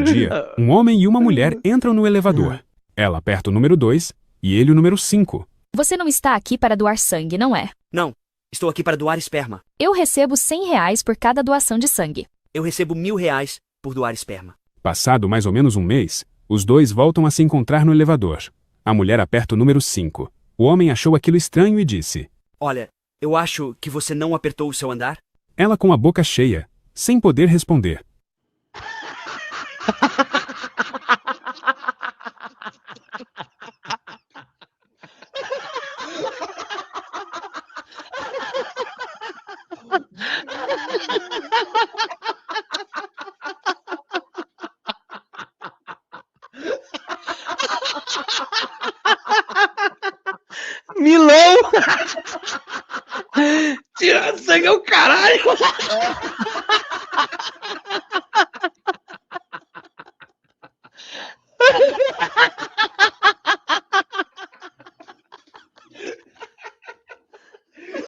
dia, um homem e uma mulher entram no elevador. Ela aperta o número 2 e ele o número 5. Você não está aqui para doar sangue, não é? Não, estou aqui para doar esperma. Eu recebo R$ 100 por cada doação de sangue. Eu recebo R$ 1.000 por doar esperma. Passado mais ou menos um mês, os dois voltam a se encontrar no elevador. A mulher aperta o número 5. O homem achou aquilo estranho e disse: Olha, eu acho que você não apertou o seu andar. Ela com a boca cheia, sem poder responder. Milão! Tirar sangue é o caralho!